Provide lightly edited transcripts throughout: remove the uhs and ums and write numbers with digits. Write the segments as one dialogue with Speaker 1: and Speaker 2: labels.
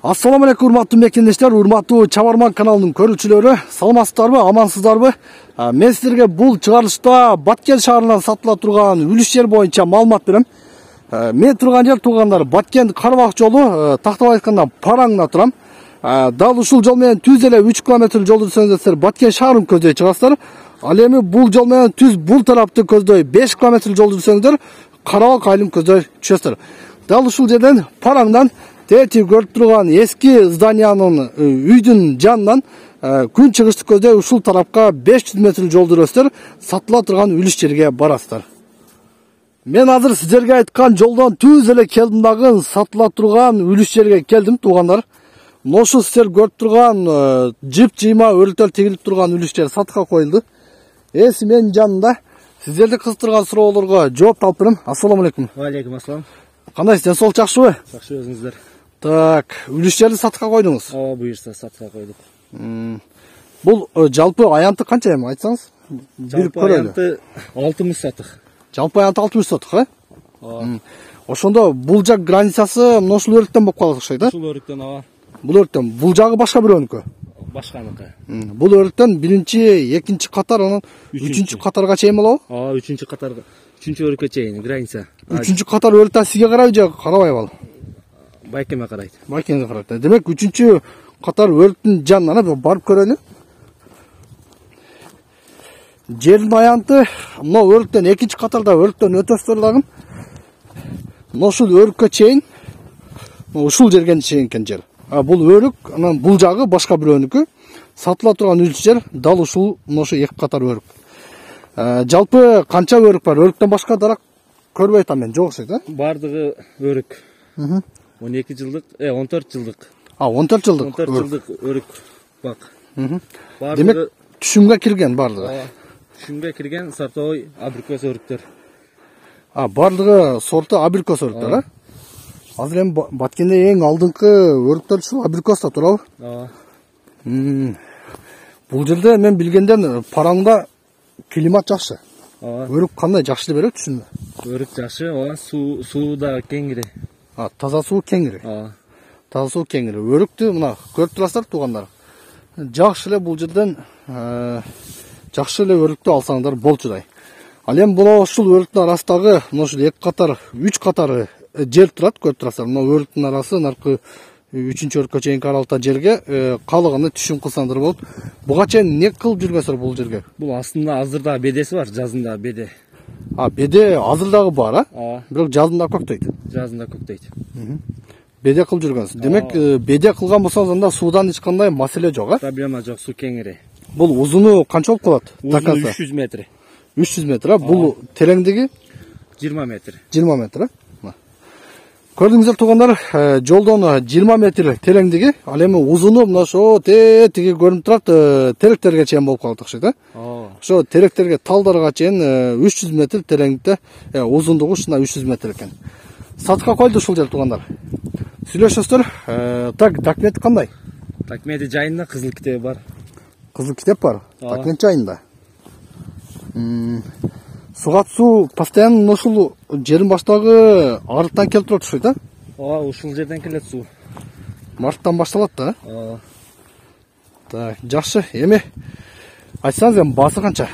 Speaker 1: Assalamu alaikum урматтуу мекендештер, урматтуу Чабарман каналынын көрүүчүлөрү, саламатсыздарбы, амансыздарбы? Мен силерге бул чыгарылышта Баткен шаарынан сатыла турган үлүш жер боюнча маалымат берем. Мен турган жер туугандар Баткен Карабак жолу, тактап айтканда Параңда турам. Дал ушул жол менен түз эле 3 км жол жүрсөңүздөр Баткен шаарын көздөй чыгасыздар. Ал эми бул жол менен түз бул тарапты көздөй 5 км жол жүрсөңүздөр Карабак айылын көздөй түшөсүздөр. Дал ушул жерден Параңдан Тети көрүп турган эски зданиянын үйдүн жанынан күн чыгышты көздөй ушул тарапка 500 метр жол жүрөсүздөр, сатыла турган үлүш жерге барасыздар. Мен азыр сиздерге айткан жолдон түз эле келдим дагы сатыла турган үлүш жерге келдим туугандар. Ношу сиздер көрүп турган жип жыйма өрүктөр тигилип турган үлүш жер сатыкка коюлду. Эси менин жанымда сиздерди кызыктырган суроолорго жооп талап берем. Ассаламу алейкум.
Speaker 2: Ва алейкум ассалам.
Speaker 1: Кандайсыз, денсаулык жакшыбы?
Speaker 2: Жакшы, өзүңүздөр?
Speaker 1: Так, үлүш жерди сатыкка койдуңуз.
Speaker 2: Ооба, буюрса сатыкка койдук.
Speaker 1: Бул жалпы аянты канча эми айтсаңыз?
Speaker 2: Жалпы аянты 6000 соток.
Speaker 1: Жалпы аянты 6000 соток, э?
Speaker 2: Ооба.
Speaker 1: Ошондо бул жак границасы мына ушул өрүктөн болуп калат окшойт, э?
Speaker 2: Ушул өрүктөн, ооба.
Speaker 1: Бул өрүктөн, бул жагы башка бирөөнүкү.
Speaker 2: Башканыкы.
Speaker 1: Бул өрүктөн биринчи, экинчи катар, анан үчүнчү катарга чейин болобу?
Speaker 2: Ооба, үчүнчү катарга, үчүнчү өрүккө чейин граница.
Speaker 1: Үчүнчү катар өрүктө сизге карайбы же карабайбы ал?
Speaker 2: Байкеме карайт.
Speaker 1: Байкемге карайт. Демек үчүнчү катар өрүктүн жанынан барып көрөлү. Жердин аянты мына өрүктөн экинчи катарда өрүктөн өтөсүздөр дагы. Мына ушул өрүккө чейин, ушул жерге чейин экен жер. Бул өрүк, анан бул жагы башка бирөөнүкү. Сатыла турган үлүш жер дал ушул мына ушу эки катар өрүк. Жалпы канча өрүк бар? Өрүктөн башка дарак көрбөй атам мен, жок окшойт, э?
Speaker 2: Бардыгы өрүк. 12 жылдык, 14 жылдык.
Speaker 1: 14 жылдык.
Speaker 2: 14 жылдык өрүк бак.
Speaker 1: Демек түшүмгө кирген бардыгы.
Speaker 2: Түшүмгө кирген сортовой абрикос өрүктөр.
Speaker 1: Бардыгы сорты абрикос өрүктөр, э? Азыр эми Баткенде эң алдыңкы өрүктөр ушул абрикоста турабы?
Speaker 2: Ооба.
Speaker 1: Бул жерде мен билгенден Параңда климат жакшы.
Speaker 2: Ооба.
Speaker 1: Өрүк кандай жакшы берет түшүндү?
Speaker 2: Өрүк жакшы, ооба, суу да кеңири.
Speaker 1: Таза суу кеңири.
Speaker 2: Ооба.
Speaker 1: Таза суу кеңири. Өрүктү мына көрүп турасыздар туугандар. Жакшы эле бул жерден жакшы эле өрүктү алсаңдар болчудай. Ал эми мына ушул өрүктүн арасындагы мына ушул эки катар, 3 катары жер турат, көрүп турасыздар. Мына өрүктүн арасы наркы 3-чү өрүккө чейинки аралыкта жерге калыгын түшүм кылсаңдар болот. Буга чейин не кылып жүргөнсүздөр бул жерге?
Speaker 2: Бул астында азырда бедеси бар, жазында беде.
Speaker 1: Беде азырдагы бар, а?
Speaker 2: Ооба.
Speaker 1: Бирок жазында көктөйт.
Speaker 2: Жазында көктөйт.
Speaker 1: Беде кылып жүргөнсүз. Демек беде кылган болсоңуз анда суудан эч кандай маселе жок, а?
Speaker 2: Проблема жок, суу кеңири.
Speaker 1: Бул узуну канча болуп калат?
Speaker 2: Узуну 300 метр.
Speaker 1: 300 метр, а? Бул тереңдиги
Speaker 2: 20 метр.
Speaker 1: 20 метр, а? Көрдүңүздөр туугандар, жолдон 20 метр тереңдиги, ал эми узуну мына ошо тиги көрүнүп турат, теректерге чейин болуп калат окшойт, э?
Speaker 2: Ооба.
Speaker 1: Ошо теректерге, талдарга чейин 300 метр тереңдикте, узундугу ушундай 300 метр экен. Сатыкка коюлду ушул жер туугандар. Сүйлөшөсүздөр. Так, документ кандай?
Speaker 2: Документи жайында, кызыл китеби бар.
Speaker 1: Кызыл китеп бар. Документ жайында. Суга суу постоянно ушул жердин баштагы арыктан келип турат окшойт, а?
Speaker 2: Ооба, ушул жерден келет суу.
Speaker 1: Марттан башталат да,
Speaker 2: э? Ооба.
Speaker 1: Так, жакшы. Эми айтсаңыз, эми баасы канча?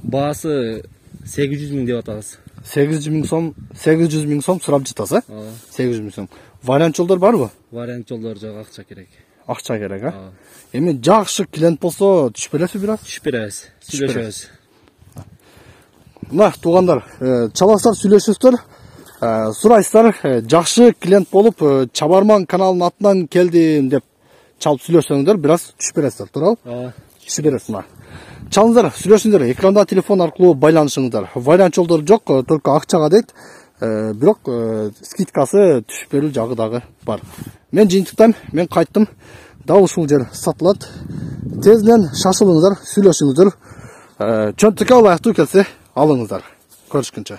Speaker 2: Баасы 800 миң деп атабыз.
Speaker 1: 800 миң сом сурап жатасыз, э?
Speaker 2: Ооба.
Speaker 1: 800 миң сом. Вариант жолдор барбы?
Speaker 2: Вариант жолдор жок, акча керек.
Speaker 1: Акча керек, а?
Speaker 2: Ооба.
Speaker 1: Эми жакшы клиент болсо түшүп бересизби бирок?
Speaker 2: Түшүп беребиз, сүйлөшөбүз.
Speaker 1: Мына туугандар, чаласыздар, сүйлөшөсүздөр, сурайсыздар, жакшы клиент болуп, Чабарман каналынын атынан келдим деп чалып сүйлөшсөңүздөр, бир аз түшүп бересиздер, туурабы?
Speaker 2: Ооба.
Speaker 1: Түшүп бересиз мына. Чалыңыздар, сүйлөшүңүздөр, экранда телефон аркылуу байланышыңыздар. Вариант жолдор жок, только акчага дейт. Бирок скидкасы түшүп берүү жагы дагы бар. Мен жыйынтыктайм, мен кайттым. Дал ушул жер сатылат. Тезинен шашылыңыздар, сүйлөшүңүздөр. Чөнтөккө ылайыктуу келсе алыңыздар. Көрүшкүнчө.